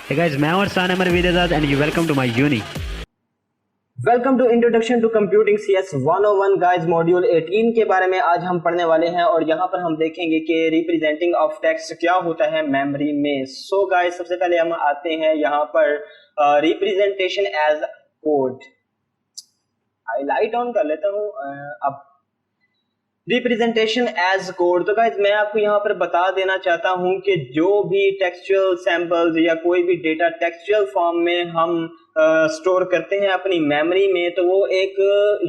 Hey guys, मैं और सान Amar Virdas and you welcome to my uni. Welcome to introduction to computing CS101 guys module 18 के बारे में आज हम पढ़ने वाले हैं और यहाँ पर हम देखेंगे कि रिप्रेजेंटिंग ऑफ टेक्स्ट क्या होता है मेमोरी में। सो गाइस सबसे पहले हम आते हैं यहाँ पर representation as code. Highlight on कर लेता हूँ अब रिप्रेजेंटेशन एज कोड। तो गाइज मैं आपको यहाँ पर बता देना चाहता हूँ कि जो भी टेक्सचुअल सैंपल्स या कोई भी डेटा टेक्सचुअल फॉर्म में हम स्टोर करते हैं अपनी मेमोरी में, तो वो एक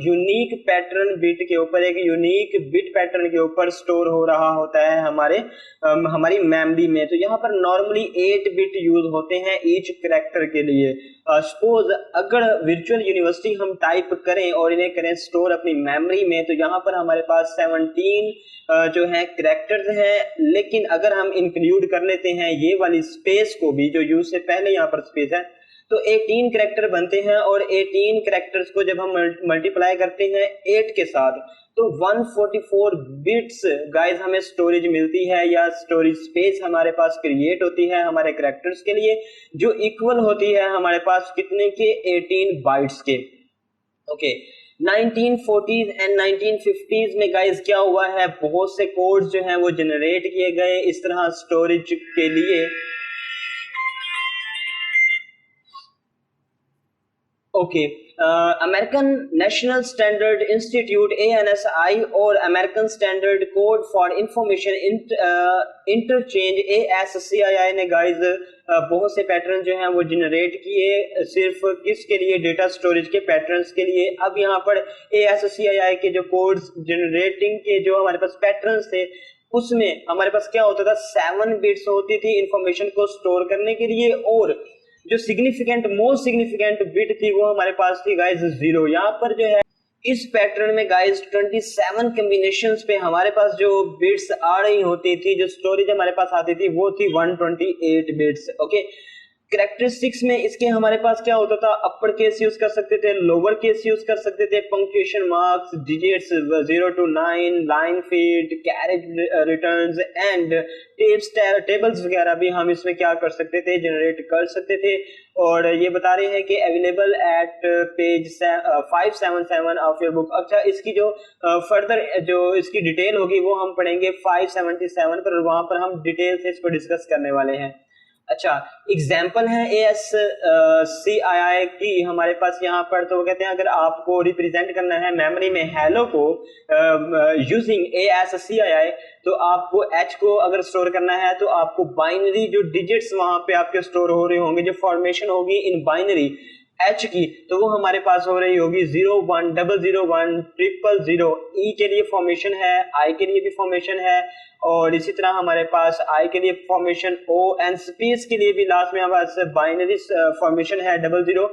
यूनिक पैटर्न बिट के ऊपर, एक यूनिक बिट पैटर्न के ऊपर स्टोर हो रहा होता है हमारी मेमोरी में। तो यहाँ पर नॉर्मली 8 बिट यूज होते हैं ईच कैरेक्टर के लिए। सपोज अगर वर्चुअल यूनिवर्सिटी हम टाइप करें और इन्हें करें स्टोर अपनी मेमोरी में, तो यहाँ पर हमारे पास 17 जो है कैरेक्टर्स हैं। लेकिन अगर हम इंक्लूड कर लेते हैं ये वाली स्पेस को भी, जो यूज से पहले यहाँ पर स्पेस है, तो 18 कैरेक्टर बनते हैं और 18 कैरेक्टर्स को जब हम मल्टीप्लाई करते हैं 8 के साथ, तो 144 बिट्स गाइस हमें स्टोरेज मिलती है या स्टोरेज स्पेस हमारे पास क्रिएट होती है हमारे कैरेक्टर्स के लिए, जो इक्वल होती है हमारे पास कितने के, 18 बाइट्स के। ओके 1940s एंड 1950s में गाइस क्या हुआ है, बहुत से कोड्स जो हैं वो जनरेट किए गए इस तरह स्टोरेज के लिए। Okay American national standard institute ANSI और American standard code for information interchange ASCII ने गाइस बहुत से पैटर्न जो हैं वो जनरेट किए, सिर्फ किसके लिए, डेटा स्टोरेज के पैटर्न्स के लिए। अब यहाँ पर ASCII के जो कोड्स जनरेटिंग के जो हमारे पास पैटर्न्स थे, उसमें हमारे पास क्या होता था, 7 बिट्स होती थी इंफॉर्मेशन को स्टोर करने के लिए, और जो मोस्ट सिग्निफिकेंट बिट थी वो हमारे पास थी गाइस 0। यहाँ पर जो है इस पैटर्न में गाइस 27 कॉम्बिनेशंस पे हमारे पास जो बिट्स आ रही होती थी, जो स्टोरेज हमारे पास आती थी, वो थी 128 बिट्स। ओके कैरेक्टरिस्टिक्स में इसके हमारे पास क्या होता था, अपर केस यूज कर सकते थे, लोअर केस यूज कर सकते थे, punctuation marks, digits 0 to 9, line feed, carriage returns and tables वगैरह भी हम इसमें क्या कर सकते थे, जनरेट कर सकते थे। और ये बता रहे हैं कि available at page 577 of your book. अच्छा इसकी जो फर्दर जो इसकी डिटेल होगी वो हम पढ़ेंगे 577 पर, वहां पर हम डिटेल से इसको डिस्कस करने वाले हैं। अच्छा एग्जाम्पल है ASCII की हमारे पास यहाँ पर, तो वो कहते हैं अगर आपको रिप्रेजेंट करना है मेमोरी में हेलो को यूजिंग ASCII, तो आपको H को अगर स्टोर करना है तो आपको बाइनरी जो डिजिट्स वहां पे आपके स्टोर हो रहे होंगे, जो फॉर्मेशन होगी इन बाइनरी H की, तो वो हमारे पास हो रही होगी 0 1 001 000। E के लिए फॉर्मेशन है, I के लिए भी फॉर्मेशन है, और इसी तरह हमारे पास I के लिए फॉर्मेशन O एंड स्पेस के लिए भी लास्ट में हमारे पास बाइनरी फॉर्मेशन है 00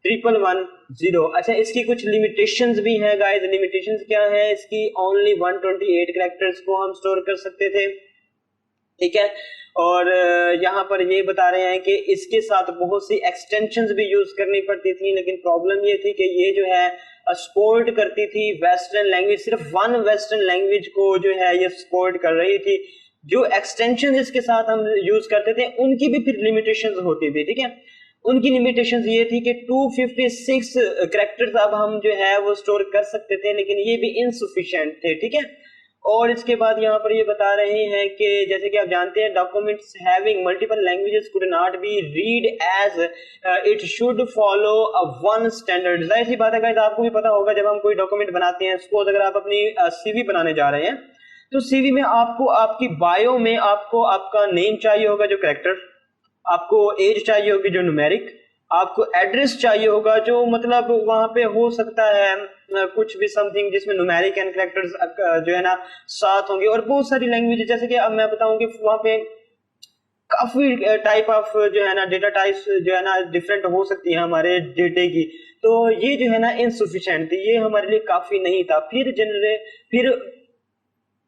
10 111 अच्छा इसकी कुछ लिमिटेशंस भी हैं गाइस। लिमिटेशंस क्या है इसकी, ओनली 128 कैरेक्टर्स को हम स्टोर कर सकते थे, ठीक है। और यहाँ पर ये बता रहे हैं कि इसके साथ बहुत सी एक्सटेंशंस भी यूज करनी पड़ती थी, लेकिन प्रॉब्लम ये थी कि ये जो है सपोर्ट करती थी वेस्टर्न लैंग्वेज, सिर्फ वन वेस्टर्न लैंग्वेज को जो है ये सपोर्ट कर रही थी। जो एक्सटेंशन इसके साथ हम यूज करते थे उनकी भी फिर लिमिटेशंस होती थी, ठीक है। उनकी लिमिटेशंस ये थी कि 256 कैरेक्टर्स अब हम जो है वो स्टोर कर सकते थे, लेकिन ये भी इनसफिशिएंट थे, ठीक है। और इसके बाद यहाँ पर ये बता रहे हैं कि जैसे कि आप जानते हैं documents having multiple languages could not be read as it should follow a one standard. जाहिर सी बात है गाइस, आपको भी पता होगा जब हम कोई डॉक्यूमेंट बनाते हैं, सपोज अगर आप अपनी CV बनाने जा रहे हैं, तो CV में आपको आपकी बायो में आपको आपका नेम चाहिए होगा जो कैरेक्टर, आपको एज चाहिए होगी जो न्यूमेरिक, आपको एड्रेस चाहिए होगा जो मतलब वहां पे हो सकता है कुछ भी समथिंग जिसमें न्यूमेरिक एंड कैरेक्टर्स जो है ना साथ होंगे, और बहुत सारी लैंग्वेज, जैसे कि अब मैं बताऊं कि वहां पे काफी टाइप ऑफ जो है ना डेटा टाइप्स जो है ना डिफरेंट हो सकती है हमारे डेटे की, तो ये जो है ना इनसफिशिएंट थी, ये हमारे लिए काफी नहीं था। फिर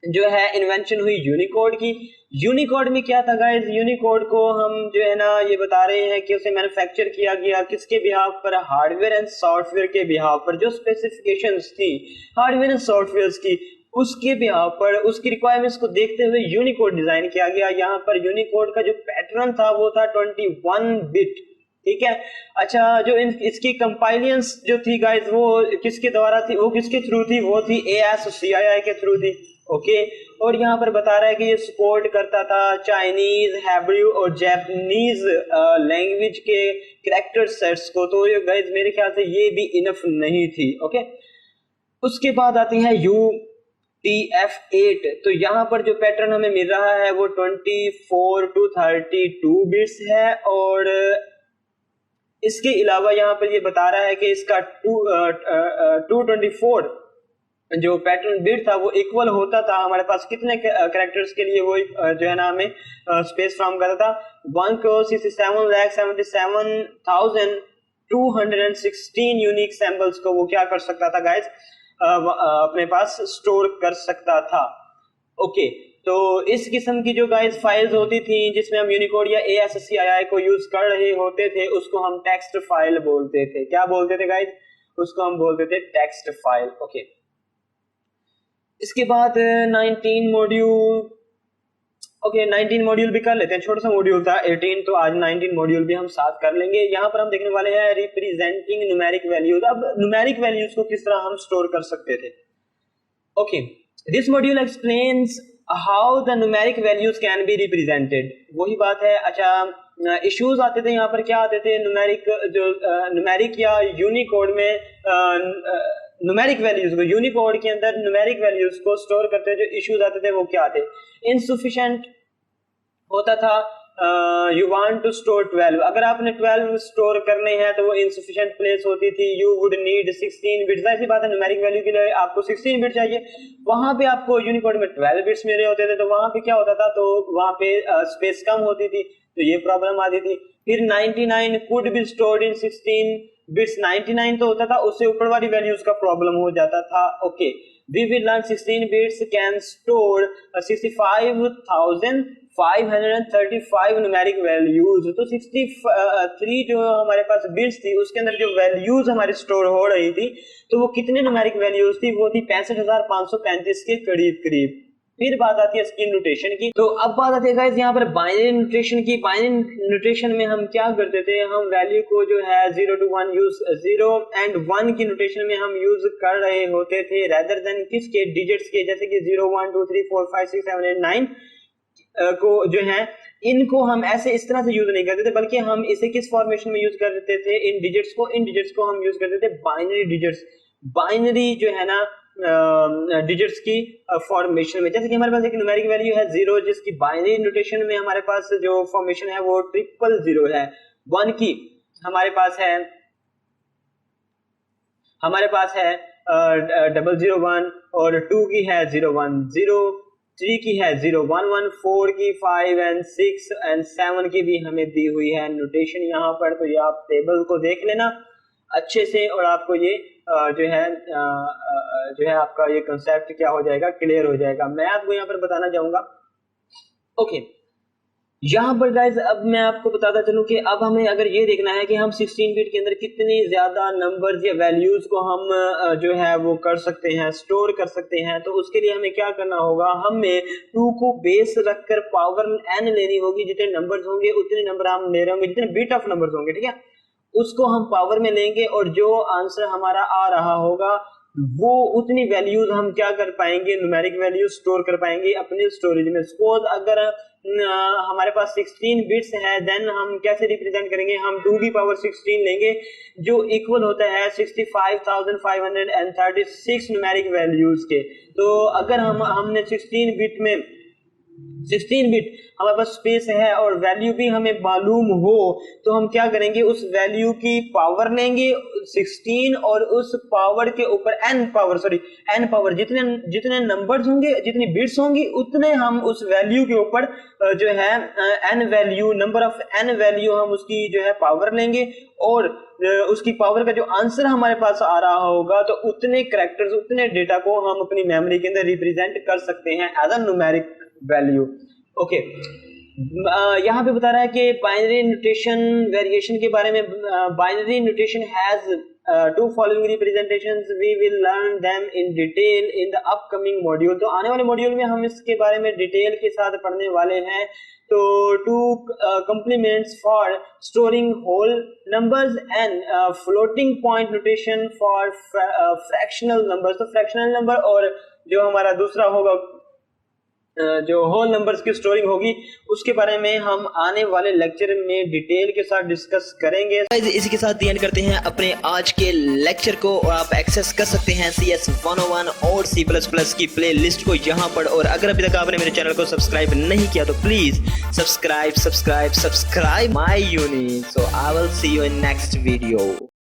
जो है इन्वेंशन हुई यूनिकोड की। यूनिकोड में क्या था गाइस, यूनिकोड को हम जो है ना ये बता रहे हैं कि उसे मैन्युफैक्चर किया गया किसके बिहाफ पर, हार्डवेयर एंड सॉफ्टवेयर के बिहाफ पर। जो स्पेसिफिकेशंस थी हार्डवेयर एंड सॉफ्टवेयर की उसके यहाँ पर उसकी रिक्वायरमेंट्स को देखते हुए यूनिकोड डिजाइन किया गया। यहाँ पर यूनिकोड का जो पैटर्न था वो था 21 बिट, ठीक है। अच्छा, जो इसकी कंपाइलेंस जो थी गाइस वो किसके द्वारा थी, वो किसके थ्रू थी, वो थी ASCII के थ्रू थी, ओके। और यहाँ पर बता रहा है कि ये सपोर्ट करता था चाइनीज, हैब्रू और जापानीज लैंग्वेज के कैरेक्टर सेट्स को। तो ये गाइस मेरे ख्याल से ये भी इनफ नहीं थी, ओके। उसके बाद आती है UTF-8। तो यहाँ पर जो पैटर्न हमें मिल रहा है वो 24 to 32 बिट्स है। और इसके अलावा यहाँ पर ये बता रहा है कि इसका 224 जो पैटर्न बिट था वो इक्वल होता था हमारे पास कितने कैरेक्टर्स के लिए, वो जो है ना हमें स्पेस फ्रॉम करता था 1,67,77,216 यूनिक सैंपल्स को वो क्या कर सकता था गाइस, अपने पास स्टोर कर सकता था, ओके। तो इस किस्म की जो गाइस फाइल्स होती थी जिसमें हम यूनिकोड या ASCII को यूज कर रहे होते थे उसको हम टेक्स्ट फाइल बोलते थे। क्या बोलते थे गाइस, उसको हम बोलते थे टेक्स्ट फाइल, ओके। इसके बाद 19 मॉड्यूल, ओके 19 मॉड्यूल भी कर लेते हैं, छोटा सा मॉड्यूल था 18, तो आज 19 मॉड्यूल भी हम साथ कर लेंगे। यहाँ पर हम देखने वाले हैं रिप्रेजेंटिंग न्यूमेरिक वैल्यूज। अब न्यूमेरिक वैल्यूज को किस तरह हम स्टोर कर सकते थे, okay. This module explains how the numeric values can be represented, वही बात है। अच्छा, इश्यूज आते थे यहाँ पर, क्या आते थे, न्यूमेरिक जो न्यूमेरिक या यूनिकोड में न्यूमेरिक वैल्यूज को, यूनिकोड के अंदर न्यूमेरिक वैल्यूज को स्टोर करते जो इश्यूज आते थे वो क्या थे। इनसफिशिएंट होता था, यू वांट टू स्टोर 12, अगर आपने 12 स्टोर करने हैं तो वो इनसफिशिएंट प्लेस होती थी। यू वुड नीड 16 बिट्स, ऐसी बात है न्यूमेरिक वैल्यू के लिए आपको 16 बिट चाहिए, वहां पे आपको यूनिकोड में 12 बिट्स मिल रहे होते थे, तो वहां पे क्या होता था, तो वहां पे स्पेस कम होती थी, तो ये प्रॉब्लम आती थी। फिर 99 could be stored in 16 bits, 99 तो होता था, उससे ऊपर वाली वैल्यूज का प्रॉब्लम हो जाता था, okay. We will learn 16 bits can store 65,535 numeric values. तो 63 जो हमारे पास बिट्स थी उसके अंदर जो वैल्यूज हमारी स्टोर हो रही थी तो वो कितने न्यूमेरिक वैल्यूज थी, वो थी 65,535 के करीब करीब। फिर बात आती है इसकी नोटेशन की। तो अब बात आती है गाइस यहाँ पर बाइनरी नोटेशन की। बाइनरी नोटेशन में हम क्या करते थे, हम वैल्यू को जो है 0 to 1 यूज, 0 and 1 की नोटेशन में हम यूज कर रहे होते थे रेदर देन किसके, डिजिट्स के, जैसे कि 0 1 2 3 4 5 6 7 8 9 को जो है इनको हम ऐसे इस तरह से यूज नहीं करते थे, बल्कि हम इसे किस फॉर्मेशन में यूज करते थे, इन डिजिट्स को, इन डिजिट्स को हम यूज करते थे बाइनरी डिजिट्स, बाइनरी जो है ना डिजिट्स की फॉर्मेशन में। जैसे कि हमारे पास एक न्यूमेरिक वैल्यू है 0 जिसकी बाइनरी नोटेशन में हमारे पास जो फॉर्मेशन है वो 000 है। 1 की हमारे पास है 001 और 2 की है 010, 3 की है 011, 4 की 5 and 6 and 7 की भी हमें दी हुई है नोटेशन यहाँ पर। तो ये आप टेबल को देख लेना अच्छे से और आपको ये जो है आपका ये कंसेप्ट क्या हो जाएगा, क्लियर हो जाएगा। मैं आपको यहाँ पर बताना चाहूंगा, ओके। यहाँ पर गाइज अब मैं आपको बताता चलूं कि अब हमें अगर ये देखना है कि हम 16 बिट के अंदर कितनी ज्यादा नंबर्स या वैल्यूज को हम जो है वो कर सकते हैं, स्टोर कर सकते हैं, तो उसके लिए हमें क्या करना होगा, हमें 2 को बेस रखकर पावर n लेनी होगी। जितने नंबर्स होंगे उतने नंबर हम ले रहे होंगे, जितने बिट ऑफ नंबर्स होंगे, ठीक है, उसको हम पावर में लेंगे और जो आंसर हमारा आ रहा होगा वो उतनी वैल्यूज हम क्या कर पाएंगे, न्यूमेरिक वैल्यू स्टोर कर पाएंगे अपने स्टोरेज में। सपोज अगर हमारे पास 16 बिट्स है, देन हम कैसे रिप्रेजेंट करेंगे, हम 2 की पावर 16 लेंगे जो इक्वल होता है 65,536 न्यूमेरिक वैल्यूज के। तो अगर हमने 16 बिट में 16 बिट हमारे पास स्पेस है और वैल्यू भी हमें मालूम हो तो हम क्या करेंगे, उस वैल्यू की पावर लेंगे 16 और उस पावर के ऊपर n पावर जितने नंबर्स होंगे, जितनी बिट्स होंगी उतने हम उस वैल्यू के ऊपर जो है n value, number of n value हम उसकी जो है पावर लेंगे और उसकी पावर का जो आंसर हमारे पास आ रहा होगा तो उतने कैरेक्टर्स, उतने डेटा को हम अपनी मेमोरी के अंदर रिप्रेजेंट कर सकते हैं as a numeric value, okay. यहाँ पे बता रहा है कि बाइनरी नोटेशन वेरिएशन के बारे में। Binary notation has to following representations, we will learn them in detail in the upcoming module. तो आने वाले मॉड्यूल में हम इसके बारे में डिटेल के साथ पढ़ने वाले हैं। तो two complements for storing whole numbers and floating point notation for fractional numbers. तो फ्रैक्शनल नंबर और जो हमारा दूसरा होगा जो होल नंबर्स की स्टोरिंग होगी उसके बारे में हम आने वाले लेक्चर में डिटेल के साथ डिस्कस करेंगे। इसी के साथ एंड करते हैं अपने आज के लेक्चर को, और आप एक्सेस कर सकते हैं CS101 और C++ की प्ले लिस्ट को यहाँ पर। और अगर अभी तक आपने मेरे चैनल को सब्सक्राइब नहीं किया तो please subscribe my unit. So I will see you in next video.